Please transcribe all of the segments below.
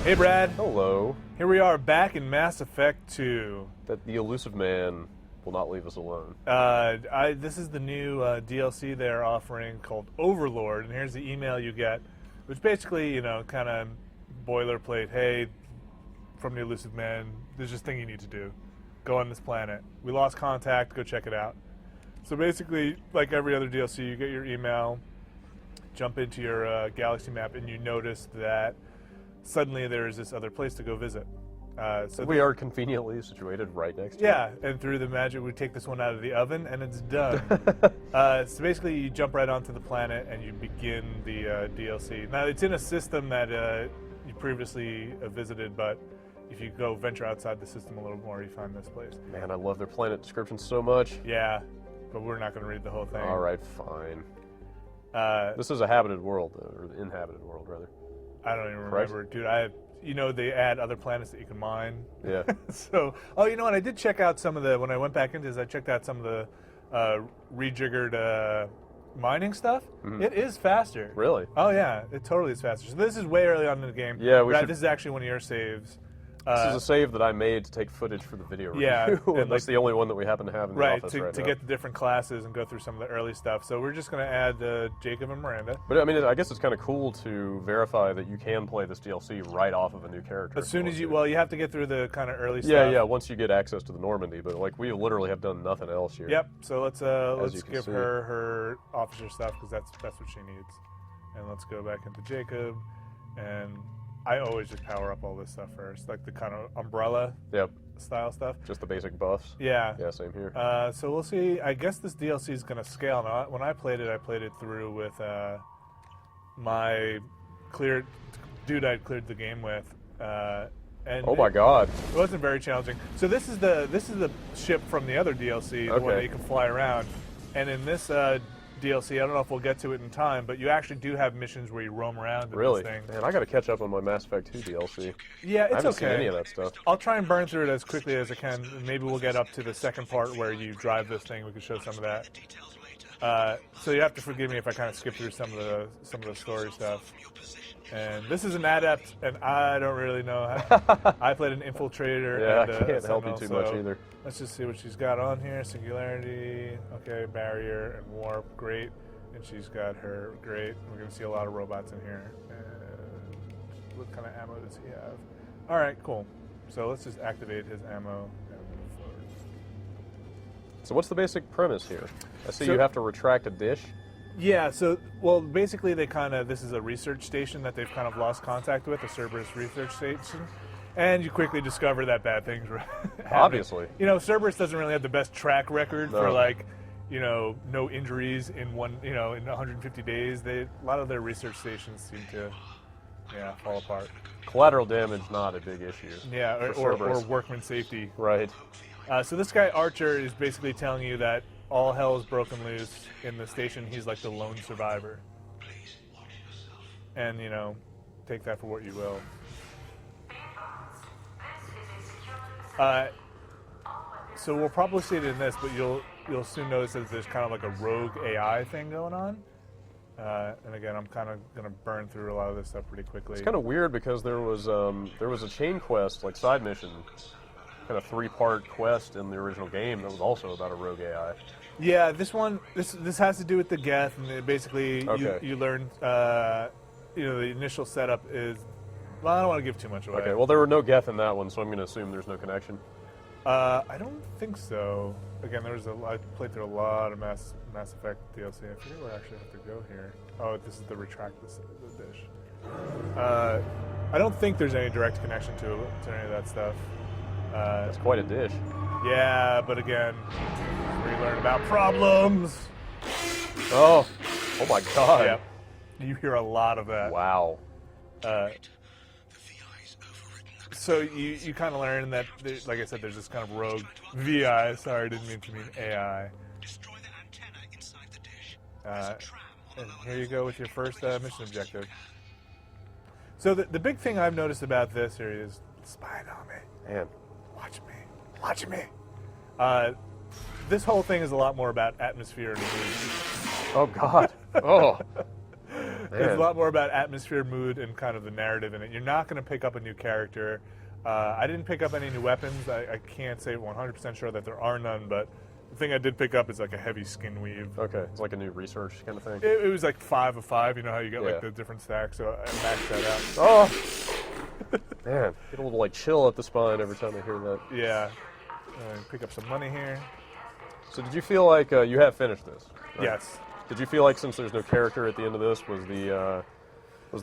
Hey, Brad. Hello. Here we are back in Mass Effect 2. That the elusive man will not leave us alone. This is the new DLC they're offering called Overlord, and here's the email you get, which basically, kind of boilerplate. Hey, from the elusive man, there's this thing you need to do. Go on this planet. We lost contact. Go check it out. So basically, like every other DLC, you get your email, jump into your galaxy map, and you notice that suddenly there's this other place to go visit. So we are conveniently situated right next to Yeah, and through the magic, we take this one out of the oven, and it's done. So basically, you jump right onto the planet, and you begin the DLC. Now, it's in a system that you previously visited, but if you go venture outside the system a little more, you find this place. Man, I love their planet descriptions so much. Yeah, but we're not going to read the whole thing. All right, fine. This is a habited world, or inhabited world, rather. I don't even remember, dude. They add other planets that you can mine. Yeah. So, you know what? I did check out some of the, when I went back into this, I checked out some of the rejiggered mining stuff. Mm-hmm. It is faster. Really? Oh, yeah. It totally is faster. So this is way early on in the game. Yeah, This is actually one of your saves. This is a save that I made to take footage for the video review. Yeah. And that's the only one that we happen to have in the office right now. To get the different classes and go through some of the early stuff. So we're just going to add Jacob and Miranda. But, I mean, I guess it's kind of cool to verify that you can play this DLC right off of a new character. As soon as you have to get through the kind of early stuff. Yeah, once you get access to the Normandy. But, like, we literally have done nothing else here. Yep, so let's give her officer stuff, because that's what she needs. And let's go back into Jacob, and I always just power up all this stuff first, like the kind of umbrella style stuff. Just the basic buffs? Yeah. Yeah, same here. So we'll see. I guess this DLC is going to scale. Now, when I played it through with my dude I'd cleared the game with. And oh my god. It wasn't very challenging. So this is the ship from the other DLC, the one that you can fly around. And in this DLC, I don't know if we'll get to it in time, but you actually do have missions where you roam around in this thing. Man, I got to catch up on my Mass Effect 2 DLC. Yeah, it's I haven't seen any of that stuff. I'll try and burn through it as quickly as I can. Maybe we'll get up to the second part where you drive this thing. We can show some of that. So you have to forgive me if I kind of skip through some of the story stuff. And this is an adept, and I don't really know. I played an infiltrator. Yeah, and, I can't help you too much either. Let's just see what she's got on here. Singularity, okay, barrier and warp, great. And she's got her, great. We're going to see a lot of robots in here. And what kind of ammo does he have? All right, cool. So let's just activate his ammo and move forward. So what's the basic premise here? I see you have to retract a dish. Yeah, basically this is a research station that they've kind of lost contact with, a Cerberus research station, and you quickly discover that bad things were happening. Obviously. Cerberus doesn't really have the best track record for no injuries in in 150 days. A lot of their research stations seem to, fall apart. Collateral damage, not a big issue. Yeah, or workman safety. Right. So this guy, Archer, is basically telling you that all hell is broken loose in the station. He's like the lone survivor. And, take that for what you will. So we'll probably see it in this, but you'll soon notice that there's kind of like a rogue AI thing going on. And again, I'm kind of going to burn through a lot of this stuff pretty quickly. It's kind of weird because there was a chain quest, like side mission, kind of 3-part quest in the original game that was also about a rogue AI. Yeah, this has to do with the Geth, and basically you learn, the initial setup is, well, I don't want to give too much away. Okay, well, there were no Geth in that one, so I'm going to assume there's no connection. I don't think so. Again, I played through a lot of Mass Effect DLC. I forget where I actually have to go here. Oh, this is the retract the dish. I don't think there's any direct connection to any of that stuff. That's quite a dish. Yeah, but again, we learn about problems. Oh my god. Yep. You hear a lot of that. Wow. So you kind of learn that, like I said, there's this kind of rogue VI. Sorry, I didn't mean to mean AI. Destroy the antenna inside the dish. And here you go with your first mission objective. So the big thing I've noticed about this here is spying on me. Man. Watch me. This whole thing is a lot more about atmosphere and mood. Oh, God. Oh. There's a lot more about atmosphere, mood, and kind of the narrative in it. You're not going to pick up a new character. I didn't pick up any new weapons. I can't say 100% sure that there are none, but the thing I did pick up is like a heavy skin weave. Okay, it's like a new research kind of thing. It was like 5 of 5. You know how you get like the different stacks, so I maxed that out. Oh! Man, get a little like chill up the spine every time I hear that. Yeah. Pick up some money here. So did you feel like you have finished this? Right? Yes. Did you feel like since there's no character at the end of this, was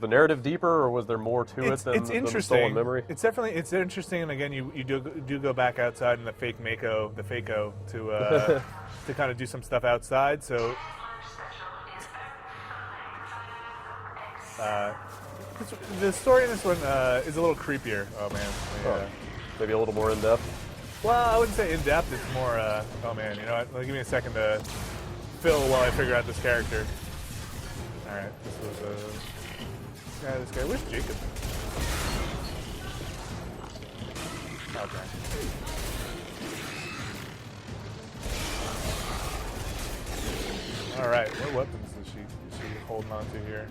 the narrative deeper, or was there more to it than the stolen memory? It's interesting, and again, you do go back outside in the Fako to to kind of do some stuff outside. So the story in this one is a little creepier. Oh man, Maybe a little more in depth. Well, I wouldn't say in depth. It's more. Oh man, you know what? Give me a second to fill while I figure out this character. All right, this was this guy. Where's Jacob? Okay. All right, what weapons is she holding on to here?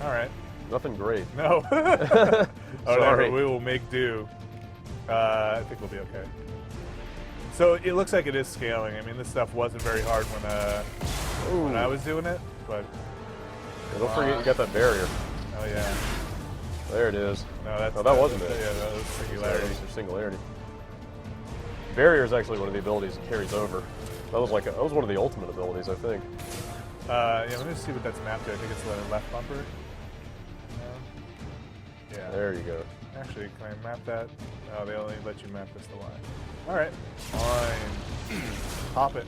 All right. Nothing great. No. Sorry. Whatever, we will make do. I think we'll be okay. So it looks like it is scaling. I mean, this stuff wasn't very hard when I was doing it, but don't forget you got that barrier. oh yeah. There it is. No, that wasn't it. Yeah, that was singularity. Singularity. Barrier is actually one of the abilities that carries over. That was one of the ultimate abilities, I think. Yeah, let me just see what that's mapped to. I think it's the left bumper. Yeah. There you go. Actually, can I map that? No, they only let you map this to line. All right. Fine. Pop it.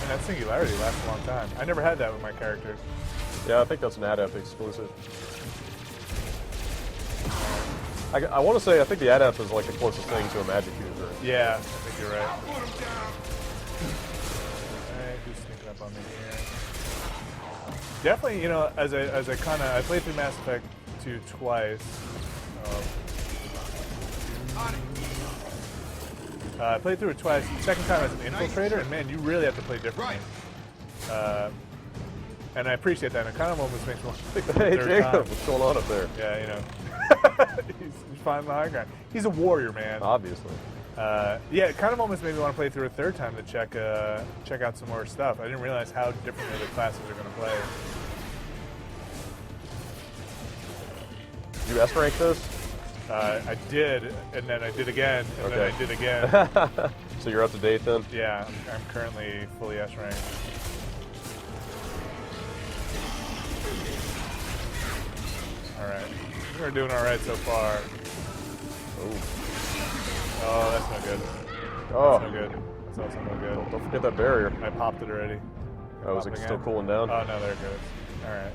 And that singularity lasts a long time. I never had that with my character. Yeah, I think that's an adept exclusive. I want to say I think the adept is like the closest thing to a magic user. Yeah, I think you're right. Alright, who's sneaking up on me here? Definitely, you know, as I played through Mass Effect 2 twice. I played through it twice. The second time as an infiltrator, and man, you really have to play differently. And I appreciate that. And it kind of almost makes me want to play the third Jacob, time. what's going on up there? Yeah, you know. he's finding the high ground. He's a warrior, man. Obviously. Yeah, it kind of almost made me want to play through a third time to check out some more stuff. I didn't realize how differently the classes are going to play. Did you S-rank this? I did, and then I did again, and then I did again. So you're up to date then? Yeah, I'm currently fully S-ranked. Alright, we're doing alright so far. Oh, that's no good. Oh. That's no good. That's also no good. Don't forget that barrier. I popped it already. Oh, is it still cooling down? Oh, no, there it goes. Alright.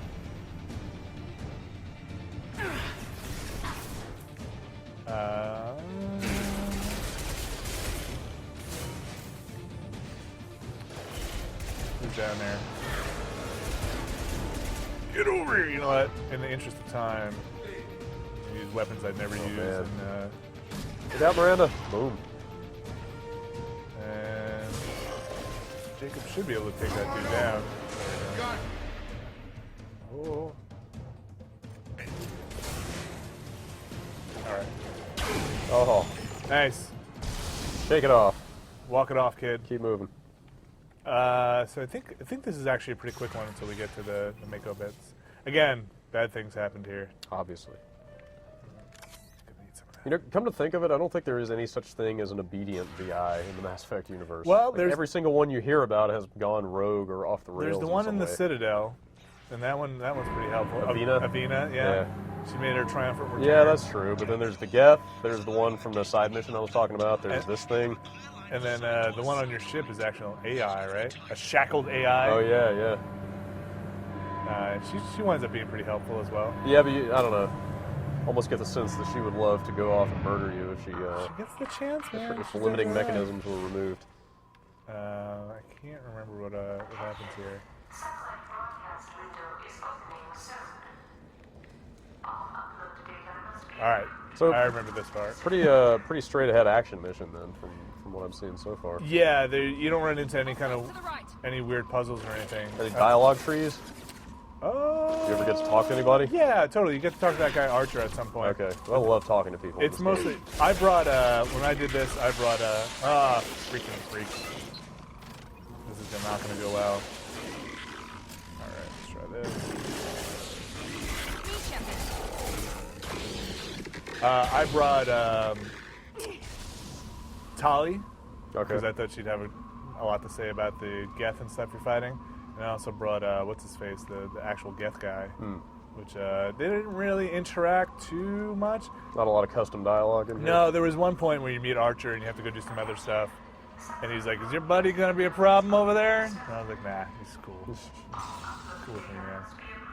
Who's down there? Get over here! You know what? In the interest of time, I use weapons I've never used. Man. And, Get out, Miranda. Boom. and Jacob should be able to take that dude down. Oh. Alright. Oh, Nice. shake it off. Walk it off, kid. Keep moving. So I think this is actually a pretty quick one until we get to the Mako bits. Again, bad things happened here. Obviously. Could need some of that. You know, come to think of it, I don't think there is any such thing as an obedient VI in the Mass Effect universe. Well, Like, there's- every single one you hear about has gone rogue or off the rails. There's the one some in the way. Citadel, and that one's pretty helpful. Avina? Avina, yeah. She made her triumphant return. Yeah, that's true. But then there's the Geth. There's the one from the side mission I was talking about. There's And- this thing. And then the one on your ship is actual AI, right? A shackled AI. Oh yeah, yeah. She winds up being pretty helpful as well. Yeah, but I don't know. Almost get the sense that she would love to go off and murder you if she She gets the chance, man. if She's limiting alright. mechanisms were removed. I can't remember what happens here. All right. So- I remember this part. Pretty straight ahead action mission then from what I'm seeing so far. Yeah, you don't run into any kind of To the right. any weird puzzles or anything. Any dialogue trees? Oh. You ever get to talk to anybody? Yeah, totally. You get to talk to that guy Archer at some point. Okay. Well, I love talking to people. in It's this mostly. game. I brought when I did this. I brought freaking freak. This is not going to go well. All right, let's try this. I brought Tali Okay. because I thought she'd have a lot to say about the Geth and stuff you're fighting. And I also brought what's his face, the actual Geth guy, which they didn't really interact too much. Not a lot of custom dialogue in here. No, there was one point where you meet Archer and you have to go do some other stuff. And he's like, "Is your buddy gonna be a problem over there?" And I was like, "Nah, he's cool. Cool with me, man.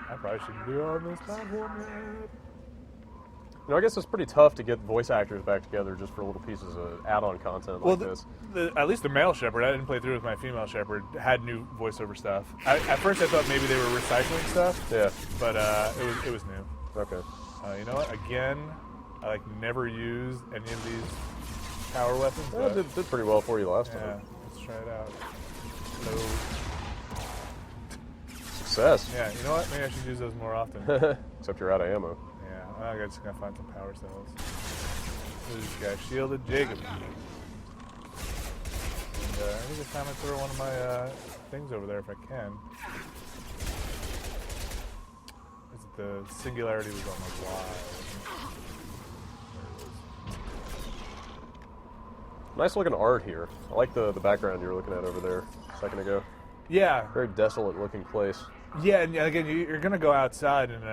I probably shouldn't be on this platform yet." You know, I guess it's pretty tough to get voice actors back together just for little pieces of add-on content like this. At least the male shepherd, I didn't play through with my female shepherd, had new voiceover stuff. At first I thought maybe they were recycling stuff, Yeah. but it was new. Okay. You know what? Again, I never used any of these power weapons. Yeah, But, it did pretty well for you last yeah, time. let's try it out. So, Success. yeah, you know what? Maybe I should use those more often. Except you're out of ammo. Yeah, I'm just gonna find some power cells. This guy, Shielded Jacob. And, I think it's time I throw one of my things over there if I can. Is it the singularity was on the wide? Nice looking art here. I like the background you were looking at over there a second ago. Yeah, Very desolate looking place. yeah, and again, you're gonna go outside and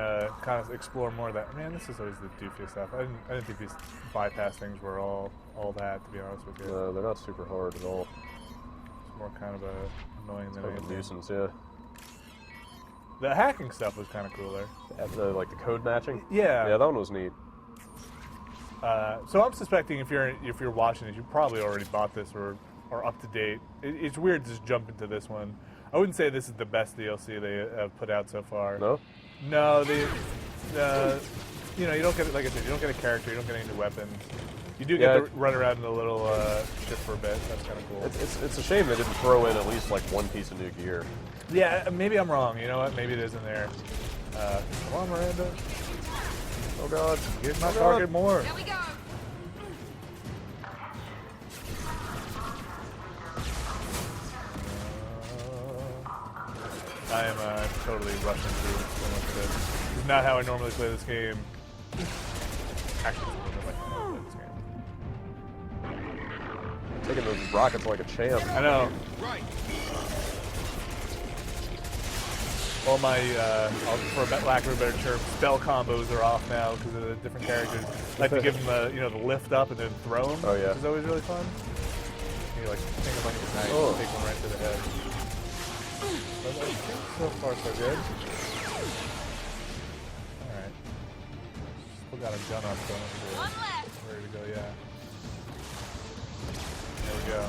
kind of explore more of that. Man, this is always the doofiest stuff. I didn't think these bypass things were all that, to be honest with you. They're not super hard at all. It's more kind of annoying than Kind of a anything. nuisance, yeah. The hacking stuff was kind of cooler. Like the code matching. Yeah. Yeah, that one was neat. So I'm suspecting if you're watching this, you probably already bought this or are up to date. It's weird to just jump into this one. I wouldn't say this is the best DLC they have put out so far. No? No, you don't get, like I said, you don't get a character, you don't get any new weapons. You do get to run around in a little ship for a bit. That's kind of cool. It's a shame they didn't throw in at least like one piece of new gear. Yeah, maybe I'm wrong. You know what? Maybe it is in there. Come on, Miranda. Oh god. Get my target more. There we go. I am totally rushing through so much of this. This is not how I normally play this game. Actually, it's a little bit like how I normally play this game. Taking those rockets like a champ. I know. Right. All my, for lack of a better term, spell combos are off now because of the different characters. I like to give them the lift up and then throw them, Oh, yeah. which is always really fun. You think of like a knife, Oh. take one right to the head. But I think so far so good. Alright. Still got a gun up going. One left. Ready to go, yeah. There we go.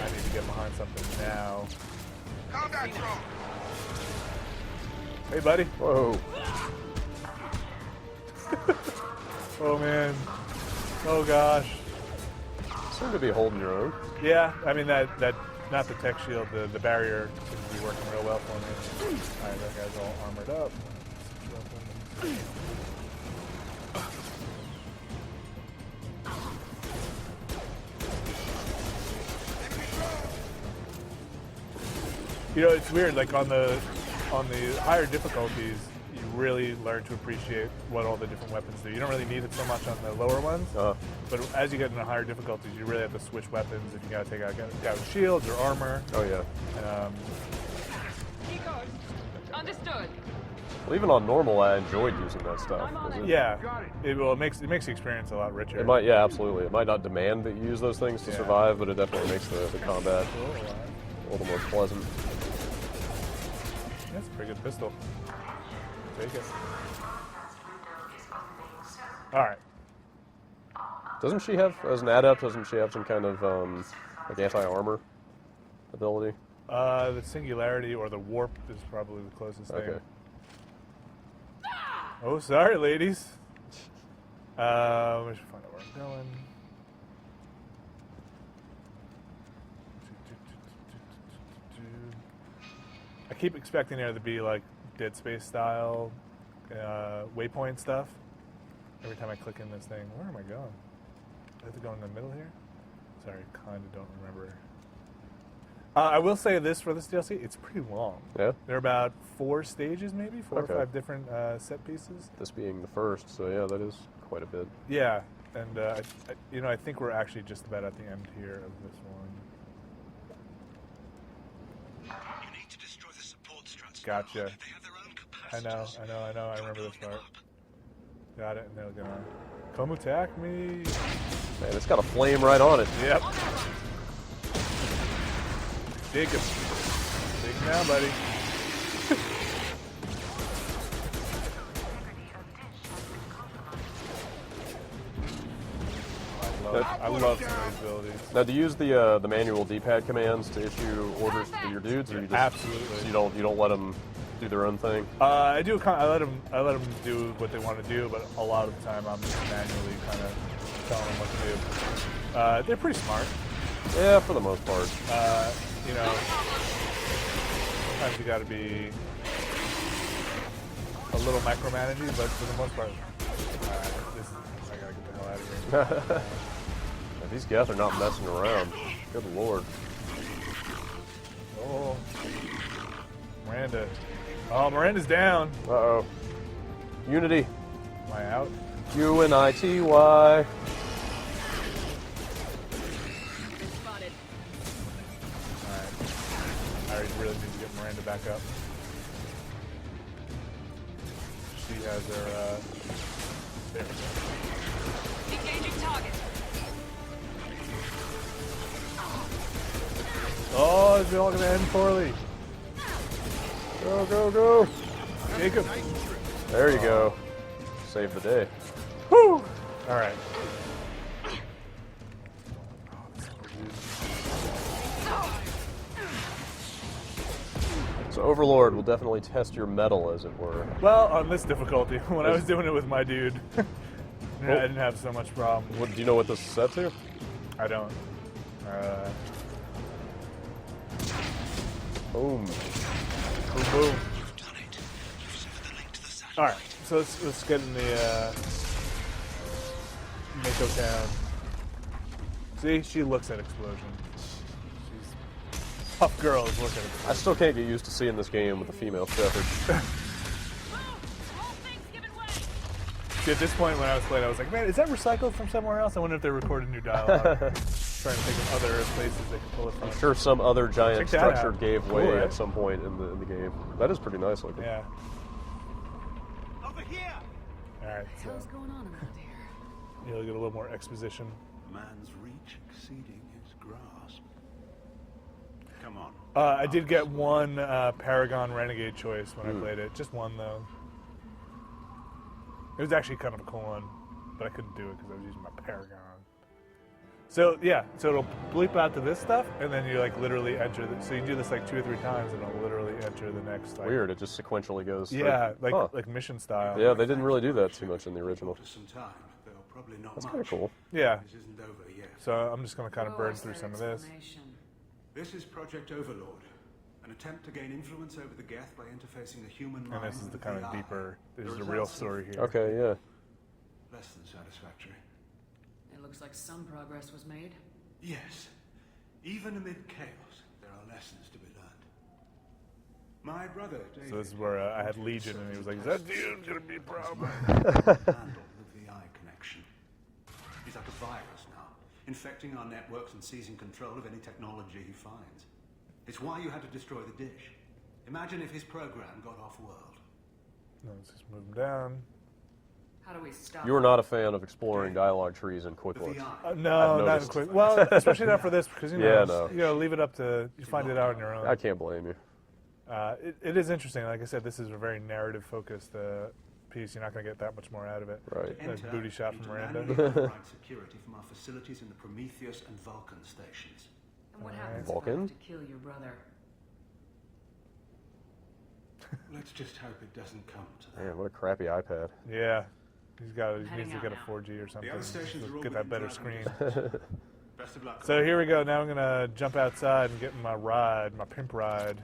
I need to get behind something now. Combat drone. Hey, buddy. Whoa. Oh, man. Oh, gosh. Seem to be holding your own. Yeah, I mean, that not the tech shield, the barrier seems to be working real well for me. Alright, that guy's all armored up. You know, it's weird, like on the higher difficulties, you really learn to appreciate what all the different weapons do. You don't really need it so much on the lower ones, but as you get into higher difficulties, you really have to switch weapons if you gotta take out guys with shields or armor. Oh yeah. Decoys. Understood. Well, even on normal, I enjoyed using that stuff. I'm on 'cause it. Yeah, it makes the experience a lot richer. It might, yeah, absolutely. It might not demand that you use those things to Yeah. survive, but it definitely makes the combat Cool, a little more pleasant. That's a pretty good pistol. Take it. All right. Doesn't she have, as an adept, doesn't she have some kind of like anti-armor ability? The singularity or the warp is probably the closest thing. Okay. Oh, sorry, ladies. We should find out where I'm going. I keep expecting there to be like Dead Space style waypoint stuff. Every time I click in this thing, where am I going? I have to go in the middle here? Sorry, kind of don't remember. I will say this for this DLC, it's pretty long. Yeah? There are about 4 stages, maybe 4 Okay. or 5 different set pieces. This being the first, so yeah, that is quite a bit. Yeah, and I think we're actually just about at the end here of this one. You need to destroy the support struts. Gotcha. They have their own capacitors. I know. I Try remember this blowing them part. up. Got it, and they're gonna come attack me. Man, it's got a flame right on it. Yep. Dig him. Dig him now, buddy. I love some of these abilities. Now, do you use the manual D-pad commands to issue orders to your dudes, or you just Absolutely. so you don't let them do their own thing? I do. I let them do what they want to do, but a lot of the time I'm just manually kind of telling them what to do. They're pretty smart. Yeah, for the most part. You know, sometimes you got to be a little micromanaging, but for the most part, I gotta get the hell out of here. Yeah, these guys are not messing around. Good lord. Oh, Miranda. Oh, Miranda's down. Uh-oh. Unity. Am I out? U-N-I-T-Y. Spotted. Alright. I really need to get Miranda back up. She has her, there we go. Engaging target. Oh, it's all gonna end poorly. Go, go, go. Jacob. There you go. Save the day. Woo! Alright. So Overlord will definitely test your metal, as it were. Well, on this difficulty, when I was doing it with my dude, I didn't have so much problem. What, do you know what this is set to? I don't. Boom. Boom, boom. You've done it. You've severed the link to the satellite. Alright, so let's get in the Mako town. See, she looks at explosion. She's tough girl is looking at explosion. I still can't get used to seeing this game with a female shepherd. Whole thing's giving way. See, at this point when I was playing, I was like, man, is that recycled from somewhere else? I wonder if they recorded new dialogue. Trying to think of other places they could pull it from. I'm sure some other giant Check that structure out. gave Cool, way right? at some point in the game. That is pretty nice looking. Yeah. Over here! Alright, What the so hell's going on around here? you'll get a little more exposition. Man's reach exceeding his grasp. Come on. I did get one Paragon Renegade choice when I played it. Just one, though. It was actually kind of a cool one, but I couldn't do it because I was using my Paragon. So, yeah, so it'll bleep out to this stuff, and then you, like, literally enter so you do this, like, 2 or 3 times, and it'll literally enter the next, like... Weird, it just sequentially goes. Yeah, like, Huh. like mission style. Yeah, they didn't really do that too much in the original. For some time, though probably not That's much. kind of cool. Yeah, This isn't over yet. so I'm just going to kind of Oh, burn what's through that some of this. explanation? This is Project Overlord, an attempt to gain influence over the Geth by interfacing the human mind. And this is the with kind of AI. deeper, this The is the real results story here. Okay, yeah. Less than satisfactory. It looks like some progress was made. Yes. Even amid chaos, there are lessons to be learned. My brother, David, So this is where I had Legion, and he was like, is that dude going to be a problem? handled the VI connection. He's like a virus now, infecting our networks and seizing control of any technology he finds. It's why you had to destroy the dish. Imagine if his program got off-world. No, let's just move him down. How do we stop? You were not a fan of exploring dialogue trees and quick The looks. VI. No, I've not noticed. quick. Well, especially not for this, because, you know, Yeah, no. you gotta leave it up to, you find it out on your own. I can't blame you. It is interesting. Like I said, this is a very narrative-focused piece. You're not going to get that much more out of it. Right. Nice booty shot from Miranda. Provide security from our facilities in the Prometheus and Vulcan stations. And what Alright. happens Vulcan? if I have to kill your brother? Let's just hope it doesn't come to that. Man, what a crappy iPad. Yeah. He Heading needs to out get a now. 4G or something. The other stations are all Get that within better driving screen. distance. Best of luck. So here we go. Now I'm going to jump outside and get in my ride, my pimp ride.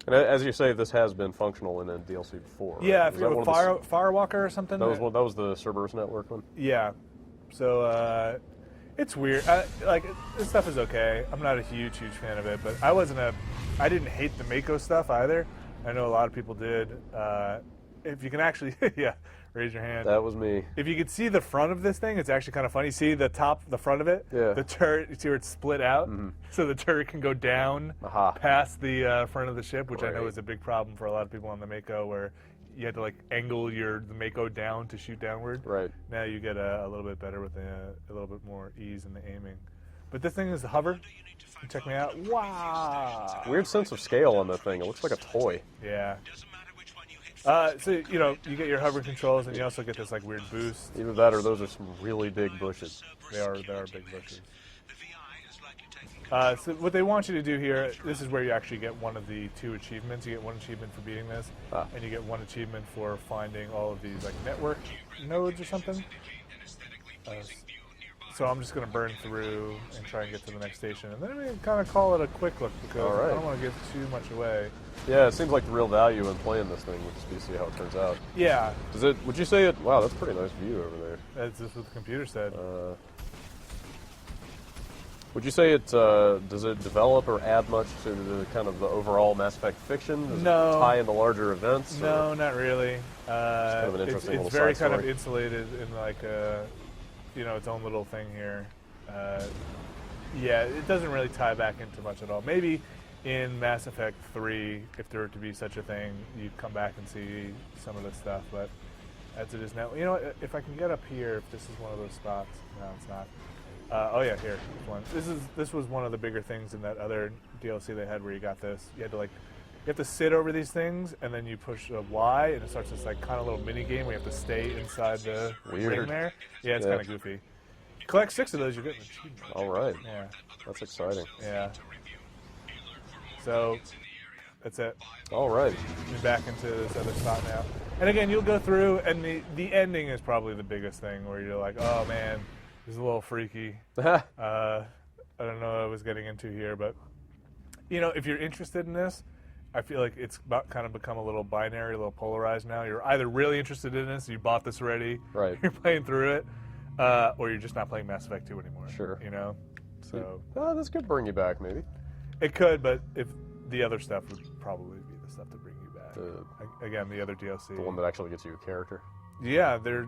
And as you say, this has been functional in a DLC before. Right? Yeah, I Was that forget one what of the Firewalker or something. That was the Cerberus Network one. Yeah. So it's weird. Like this stuff is okay. I'm not a huge fan of it, but I didn't hate the Mako stuff either. I know a lot of people did. If you can actually, yeah, raise your hand. That was me. If you could see the front of this thing, it's actually kind of funny. See the front of it? Yeah. The turret, you see where it's split out? Mm-hmm. So the turret can go down past the front of the ship, which I know is a big problem for a lot of people on the Mako, where you had to like angle the Mako down to shoot downward. Right. Now you get a little bit better with a little bit more ease in the aiming. But this thing is hover. Check me out. Wow. Weird sense of scale on that thing. It looks like a toy. Yeah. So, you get your hover controls, and you also get this, like, weird boost. Either that or those are some really big bushes. They are big bushes. So what they want you to do here, this is where you actually get one of the 2 achievements. You get 1 achievement for beating this, and you get 1 achievement for finding all of these, like, network nodes or something. So I'm just going to burn through and try and get to the next station. And then we can kind of call it a quick look, because I don't want to give too much away. Yeah, it seems like the real value in playing this thing would just be to see how it turns out. Yeah. Would you say it, wow, that's a pretty nice view over there. That's just what the computer said. Would you say it, does it develop or add much to the kind of the overall Mass Effect fiction? Does it tie into larger events? No, not really. It's kind of an interesting little it's very side kind of story. insulated in like its own little thing here. Yeah, it doesn't really tie back into much at all. Maybe in Mass Effect 3, if there were to be such a thing, you'd come back and see some of this stuff, but as it is now, you know what, if I can get up here, if this is one of those spots, no, it's not. Oh yeah, here, this one. This was one of the bigger things in that other DLC they had where you got this. You have to sit over these things, and then you push a Y, and it starts this like kind of little mini game where you have to stay inside the ring there. Yeah, it's kind of goofy. Collect 6 of those, you get an achievement. All right. Yeah. That's exciting. Yeah. So, that's it. All right. You're back into this other spot now. And again, you'll go through, and the ending is probably the biggest thing, where you're like, oh man, this is a little freaky. I don't know what I was getting into here, but, if you're interested in this, I feel like it's kind of become a little binary, a little polarized now. You're either really interested in this, you bought this already, right. You're playing through it, or you're just not playing Mass Effect 2 anymore. Sure. So this could bring you back, maybe. It could, but if the other stuff would probably be the stuff to bring you back. Again, the other DLC. The one that actually gets you a character. Yeah, they're,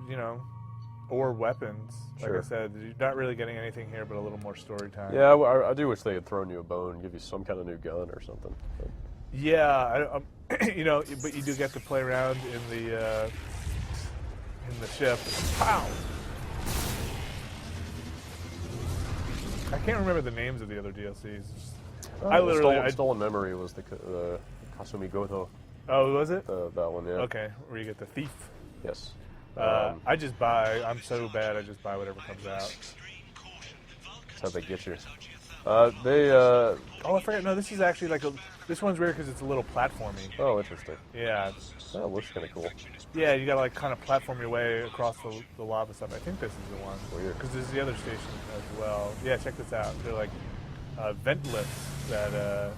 or weapons. Like Sure. I said, you're not really getting anything here but a little more story time. Yeah, I do wish they had thrown you a bone, give you some kind of new gun or something. But. Yeah, but you do get to play around in the ship. Pow! I can't remember the names of the other DLCs. Stolen Memory was the Kasumi Goto. Oh, was it? That one, yeah. Okay, where you get the thief. Yes. I just buy. I'm so bad. I just buy whatever comes out. That's how they get you. Oh, I forgot. No, this is actually this one's weird because it's a little platformy. Oh, interesting. Yeah. That looks kind of cool. Yeah, you gotta kind of platform your way across the lava stuff. I think this is the one. Weird. Because there's the other station as well. Yeah, check this out. They're like vent lifts that.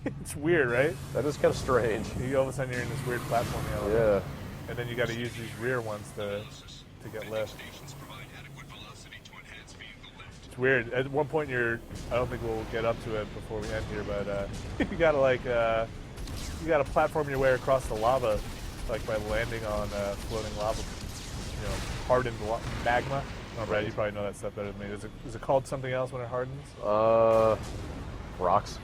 It's weird, right? That is kind of strange. All of a sudden you're in this weird platforming element. Yeah. And then you got to use these rear ones to get lift. It's weird. At one point I don't think we'll get up to it before we end here, but you gotta platform your way across the lava, like by landing on floating lava, hardened magma. Oh, Brad, you probably know that stuff better than me. Is it called something else when it hardens? Rocks.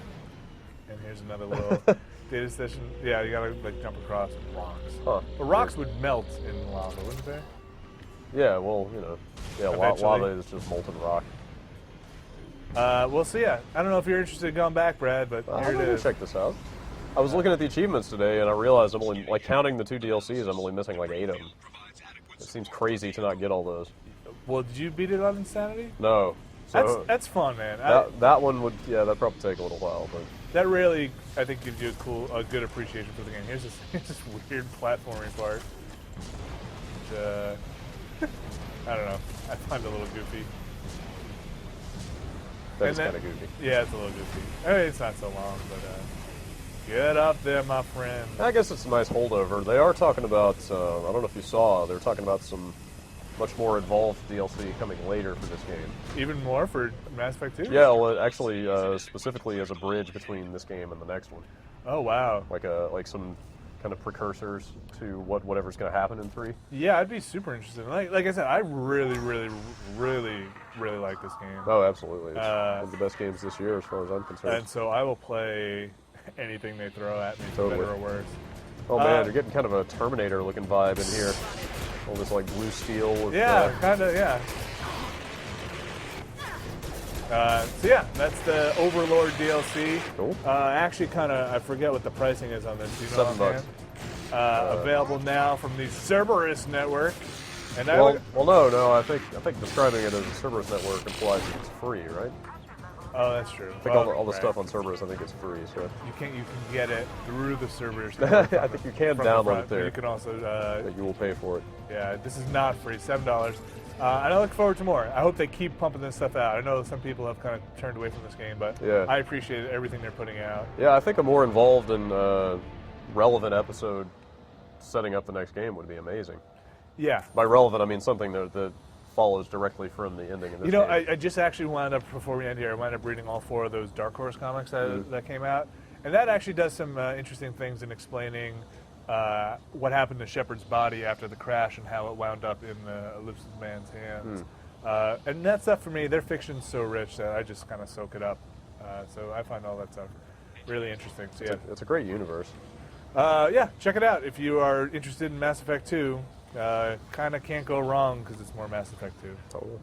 And here's another little data station. Yeah, you gotta jump across rocks. Huh. But rocks would melt in lava, wouldn't they? Yeah, well, Eventually. lava is just molten rock. Well, so yeah, I don't know if you're interested in going back, Brad, but here I'm it gonna is. check this out. I was looking at the achievements today, and I realized I'm only, counting the 2 DLCs, I'm only missing 8 of them. It seems crazy to not get all those. Well, did you beat it on Insanity? No. So That's fun, man. that one would, that'd probably take a little while, but... That really, I think, gives you a good appreciation for the game. Here's this weird platforming part. Which, I don't know. I find it a little goofy. That is kind of goofy. Yeah, it's a little goofy. I mean, it's not so long, but Get up there, my friend. I guess it's a nice holdover. They are talking about, I don't know if you saw, they're talking about some much more involved DLC coming later for this game. Even more for Mass Effect 2? Yeah, well, actually, specifically as a bridge between this game and the next one. Oh, wow. Like some kind of precursors to whatever's going to happen in 3. Yeah, I'd be super interested. Like I said, I really, really, really, really like this game. Oh, absolutely. It's one of the best games this year as far as I'm concerned. And so I will play anything they throw at me, for Totally. better or worse. Oh man, you're getting kind of a Terminator-looking vibe in here. All this like blue steel with Yeah, kind of, yeah. So yeah, that's the Overlord DLC. Cool. Actually, I forget what the pricing is on this. Do you know $7. offhand? Available now from the Cerberus network. And well, no. I think describing it as a Cerberus network implies it's free, right? Oh, that's true. I think all the stuff on Cerberus, I think it's free. So you can get it through the Cerberus network. I think you can from the download front, it there. but you can also. But you will pay for it. Yeah, this is not free. $7. And I look forward to more. I hope they keep pumping this stuff out. I know some people have kind of turned away from this game, but Yeah. I appreciate everything they're putting out. Yeah, I think a more involved and relevant episode setting up the next game would be amazing. Yeah. By relevant, I mean something that follows directly from the ending of this You know, game. I just actually wound up, before we end here, I wound up reading all 4 of those Dark Horse comics Mm-hmm. that came out. And that actually does some interesting things in explaining what happened to Shepard's body after the crash and how it wound up in the Ellipsis Man's hands. And that stuff, for me, their fiction's so rich that I just kind of soak it up. So I find all that stuff really interesting. So yeah, It's a great universe. yeah, check it out if you are interested in Mass Effect 2. Kind of can't go wrong because it's more Mass Effect 2. Totally.